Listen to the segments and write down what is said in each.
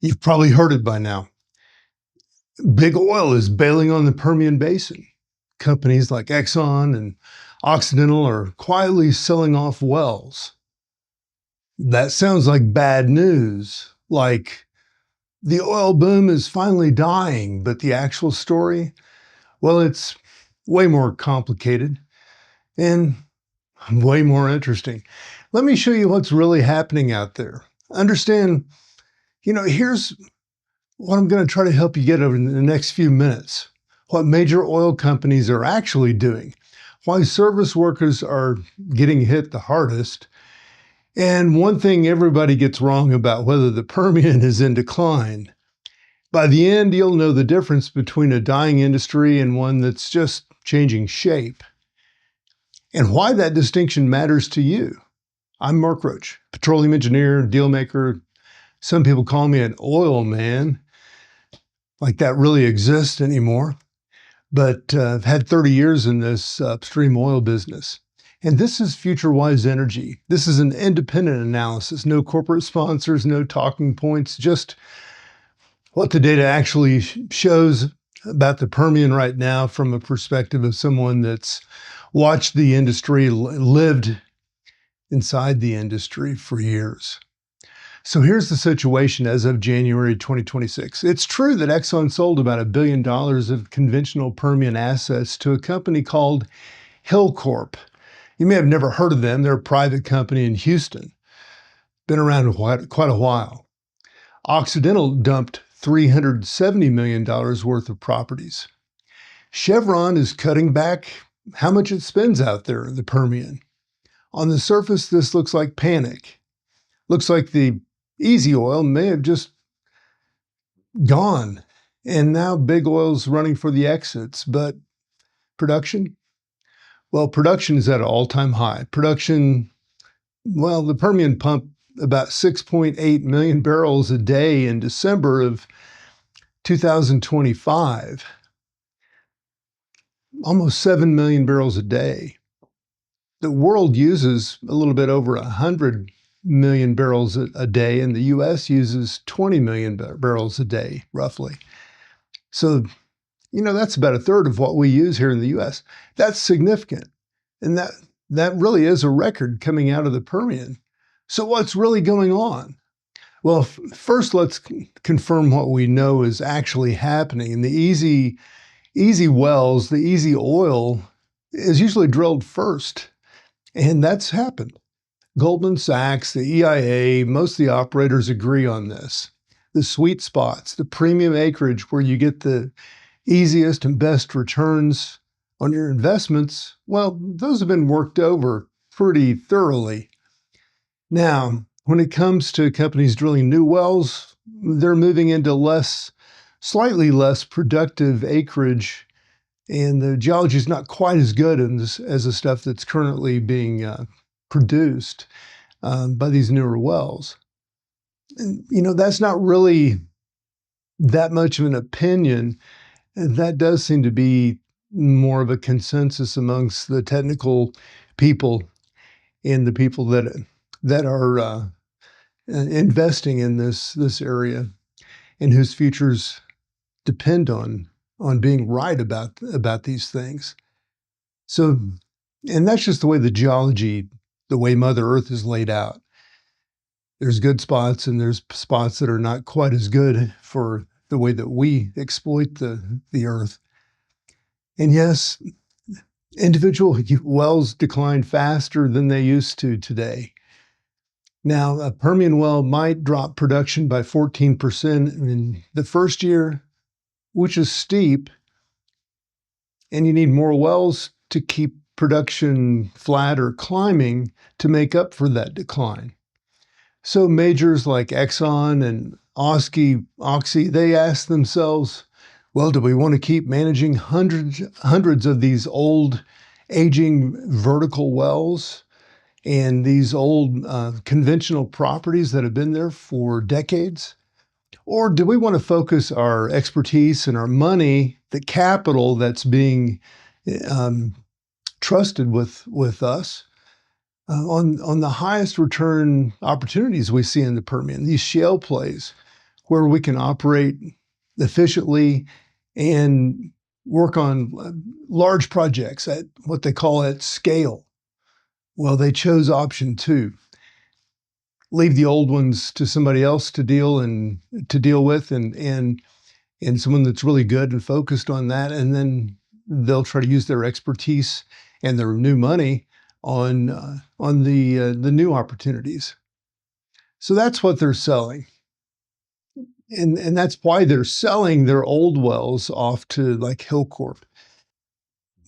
You've probably heard it by now. Big oil is bailing on the Permian Basin. Companies like Exxon and Occidental are quietly selling off wells. That sounds like bad news, like the oil boom is finally dying, but the actual story, well, it's way more complicated and way more interesting. Let me show you what's really happening out there. Understand, here's what I'm going to try to help you get over in the next few minutes. What major oil companies are actually doing, why service workers are getting hit the hardest, and one thing everybody gets wrong about whether the Permian is in decline. By the end, you'll know the difference between a dying industry and one that's just changing shape, and why that distinction matters to you. I'm Mark Roach, petroleum engineer, deal maker. Some people call me an oil man, like that really exists anymore. But I've had 30 years in this upstream oil business. And this is FutureWise Energy. This is an independent analysis, no corporate sponsors, no talking points, just what the data actually shows about the Permian right now from a perspective of someone that's watched the industry, lived inside the industry for years. So here's the situation as of January 2026. It's true that Exxon sold about $1 billion of conventional Permian assets to a company called Hillcorp. You may have never heard of them. They're a private company in Houston. Been around quite a while. Occidental dumped $370 million worth of properties. Chevron is cutting back how much it spends out there in the Permian. On the surface, this looks like panic. Looks like the easy oil may have just gone, and now big oil's running for the exits. But production? Well, production is at an all-time high. Production, well, the Permian pumped about 6.8 million barrels a day in December of 2025. Almost 7 million barrels a day. The world uses a little bit over 100 million barrels a day, and the U.S. uses 20 million barrels a day, roughly. So, that's about a third of what we use here in the U.S. That's significant. And that really is a record coming out of the Permian. So what's really going on? Well, first, let's confirm what we know is actually happening. And the easy wells, the easy oil is usually drilled first. And that's happened. Goldman Sachs, the EIA, most of the operators agree on this. The sweet spots, the premium acreage where you get the easiest and best returns on your investments, well, those have been worked over pretty thoroughly. Now, when it comes to companies drilling new wells, they're moving into slightly less productive acreage, and the geology is not quite as good as the stuff that's currently being produced by these newer wells. And, that's not really that much of an opinion. That does seem to be more of a consensus amongst the technical people and the people that are investing in this area and whose futures depend on being right about these things. So, and that's just the way the geology, the way Mother Earth is laid out. There's good spots and there's spots that are not quite as good for the way that we exploit the earth. And yes, individual wells decline faster than they used to today. Now, a Permian well might drop production by 14% in the first year, which is steep, and you need more wells to keep production flat or climbing to make up for that decline. So majors like Exxon and Oxy, they ask themselves, well, do we want to keep managing hundreds of these old, aging vertical wells and these old conventional properties that have been there for decades? Or do we want to focus our expertise and our money, the capital that's being trusted with us, on the highest return opportunities we see in the Permian, these shale plays, where we can operate efficiently and work on large projects at what they call at scale. Well, they chose option 2. Leave the old ones to somebody else to deal with and someone that's really good and focused on that, and then they'll try to use their expertise and their new money on the new opportunities. So that's what they're selling. And that's why they're selling their old wells off to like Hillcorp.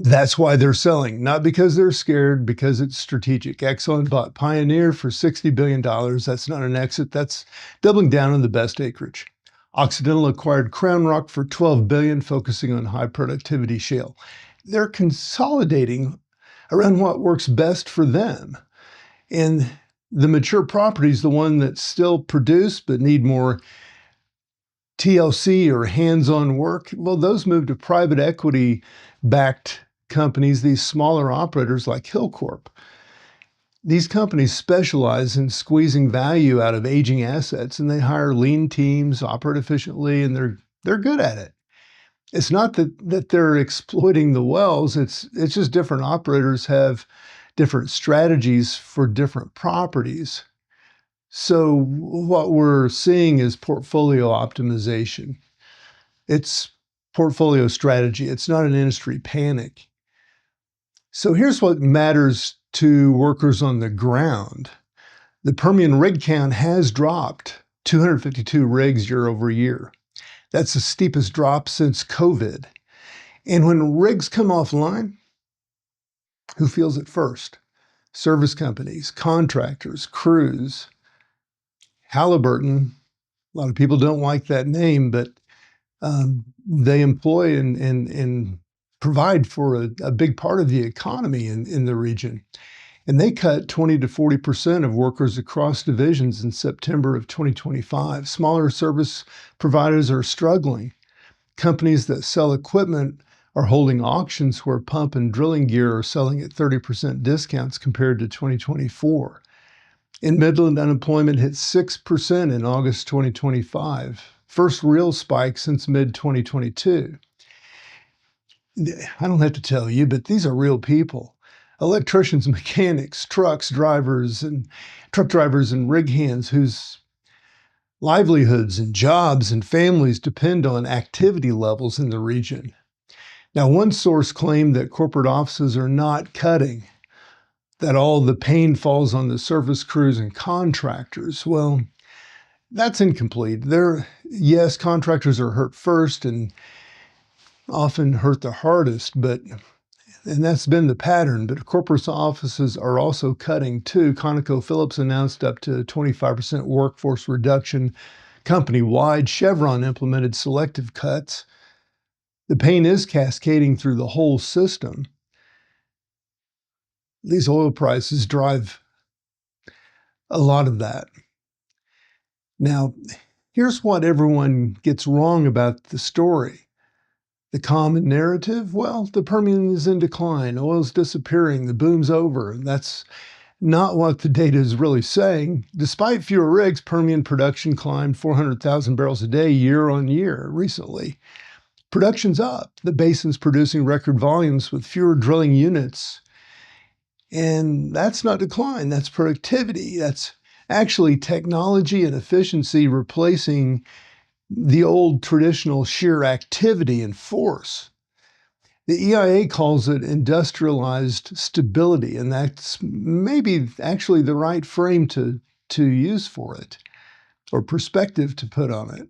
That's why they're selling, not because they're scared, because it's strategic. Exxon bought Pioneer for $60 billion. That's not an exit. That's doubling down on the best acreage. Occidental acquired Crown Rock for $12 billion, focusing on high productivity shale. They're consolidating around what works best for them. And the mature properties, the one that still produce but need more TLC or hands-on work, well, those move to private equity-backed companies, these smaller operators like Hillcorp. These companies specialize in squeezing value out of aging assets, and they hire lean teams, operate efficiently, and they're good at it. It's not that they're exploiting the wells, it's just different operators have different strategies for different properties. So what we're seeing is portfolio optimization. It's portfolio strategy. It's not an industry panic. So here's what matters to workers on the ground. The Permian rig count has dropped 252 rigs year over year. That's the steepest drop since COVID. And when rigs come offline, who feels it first? Service companies, contractors, crews. Halliburton, a lot of people don't like that name, but they employ and provide for a big part of the economy in the region. And they cut 20 to 40% of workers across divisions in September of 2025. Smaller service providers are struggling. Companies that sell equipment are holding auctions where pump and drilling gear are selling at 30% discounts compared to 2024. In Midland, unemployment hit 6% in August 2025, first real spike since mid-2022. I don't have to tell you, but these are real people. Electricians, mechanics, truck drivers, and rig hands whose livelihoods and jobs and families depend on activity levels in the region. Now, one source claimed that corporate offices are not cutting, that all the pain falls on the service crews and contractors. Well, that's incomplete. Yes, contractors are hurt first and often hurt the hardest, and that's been the pattern, but corporate offices are also cutting too. ConocoPhillips announced up to 25% workforce reduction company-wide. Chevron implemented selective cuts. The pain is cascading through the whole system. These oil prices drive a lot of that. Now, here's what everyone gets wrong about the story. The common narrative, well, the Permian is in decline, oil's disappearing, the boom's over. That's not what the data is really saying. Despite fewer rigs, Permian production climbed 400,000 barrels a day year on year recently. Production's up. The basin's producing record volumes with fewer drilling units. And that's not decline, that's productivity. That's actually technology and efficiency replacing the old traditional sheer activity and force. The EIA calls it industrialized stability, and that's maybe actually the right frame to use for it, or perspective to put on it.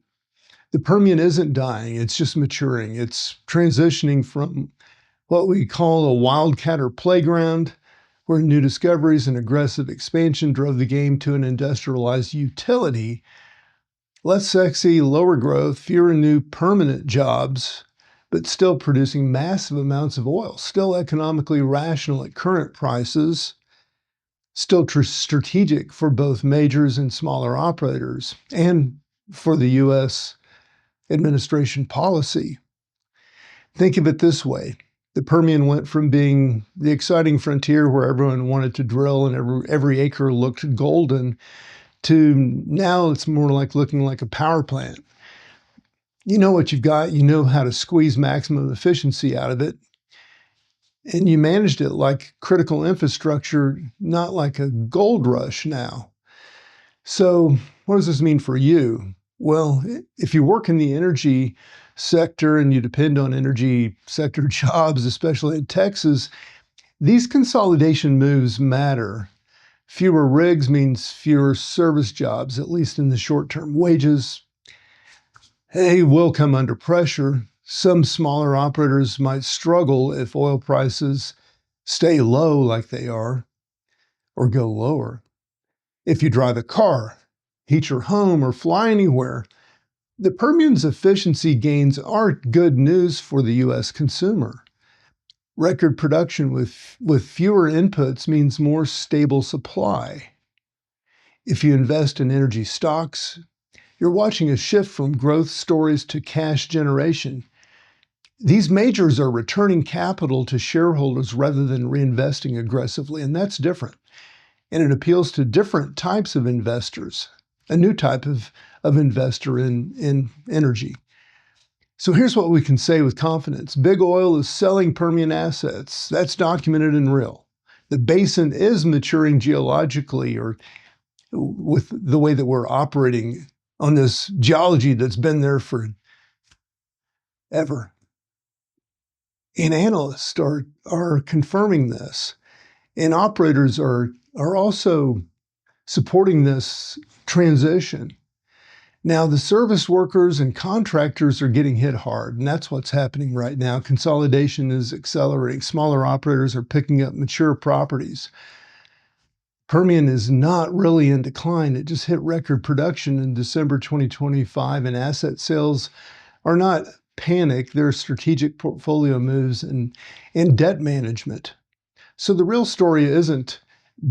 The Permian isn't dying, it's just maturing. It's transitioning from what we call a wildcat or playground, where new discoveries and aggressive expansion drove the game, to an industrialized utility. Less sexy, lower growth, fewer new permanent jobs, but still producing massive amounts of oil, still economically rational at current prices, still strategic for both majors and smaller operators, and for the U.S. administration policy. Think of it this way. The Permian went from being the exciting frontier where everyone wanted to drill and every acre looked golden, to now it's more like looking like a power plant. You know what you've got, you know how to squeeze maximum efficiency out of it, and you managed it like critical infrastructure, not like a gold rush now. So what does this mean for you? Well, if you work in the energy sector and you depend on energy sector jobs, especially in Texas, these consolidation moves matter. Fewer rigs means fewer service jobs, at least in the short term. Wages, hey, will come under pressure. Some smaller operators might struggle if oil prices stay low like they are or go lower. If you drive a car, heat your home, or fly anywhere, the Permian's efficiency gains are good news for the U.S. consumer. Record production with fewer inputs means more stable supply. If you invest in energy stocks, you're watching a shift from growth stories to cash generation. These majors are returning capital to shareholders rather than reinvesting aggressively, and that's different. And it appeals to different types of investors, a new type of investor in energy. So here's what we can say with confidence. Big oil is selling Permian assets. That's documented and real. The basin is maturing geologically, or with the way that we're operating on this geology that's been there for ever. And analysts are confirming this. And operators are also supporting this transition. Now, the service workers and contractors are getting hit hard, and that's what's happening right now. Consolidation is accelerating. Smaller operators are picking up mature properties. Permian is not really in decline. It just hit record production in December 2025, and asset sales are not panic. They're strategic portfolio moves and debt management. So the real story isn't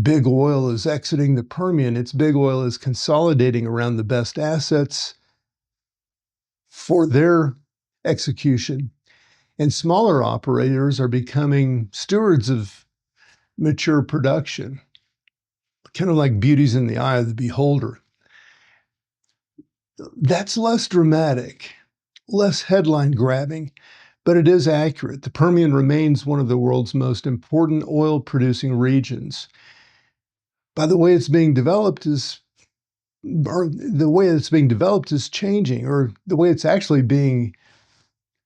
big oil is exiting the Permian. It's big oil is consolidating around the best assets for their execution. And smaller operators are becoming stewards of mature production, kind of like beauty's in the eye of the beholder. That's less dramatic, less headline grabbing, but it is accurate. The Permian remains one of the world's most important oil producing regions. By the way it's being developed is changing, or the way it's actually being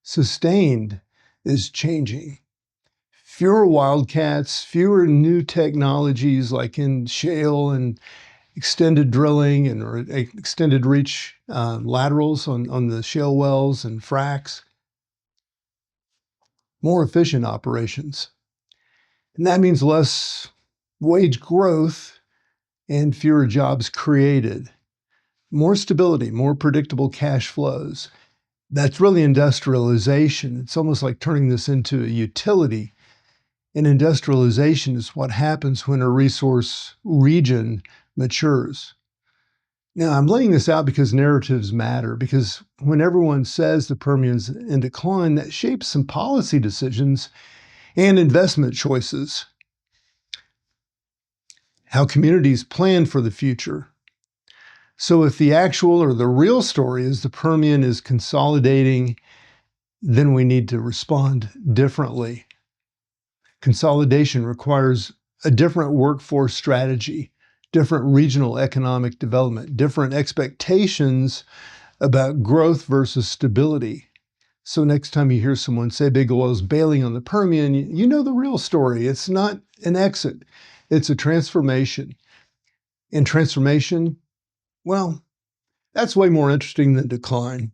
sustained is changing. Fewer wildcats, fewer new technologies like in shale and extended drilling and or extended reach laterals on the shale wells and fracs. More efficient operations. And that means less wage growth and fewer jobs created. More stability, more predictable cash flows. That's really industrialization. It's almost like turning this into a utility. And industrialization is what happens when a resource region matures. Now, I'm laying this out because narratives matter, because when everyone says the Permian's in decline, that shapes some policy decisions and investment choices. How communities plan for the future. So if the actual or the real story is the Permian is consolidating, then we need to respond differently. Consolidation requires a different workforce strategy, different regional economic development, different expectations about growth versus stability. So next time you hear someone say big oil's bailing on the Permian, you know the real story. It's not an exit, it's a transformation. And transformation, well, that's way more interesting than decline.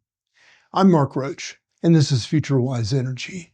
I'm Mark Roach, and this is Future Wise Energy.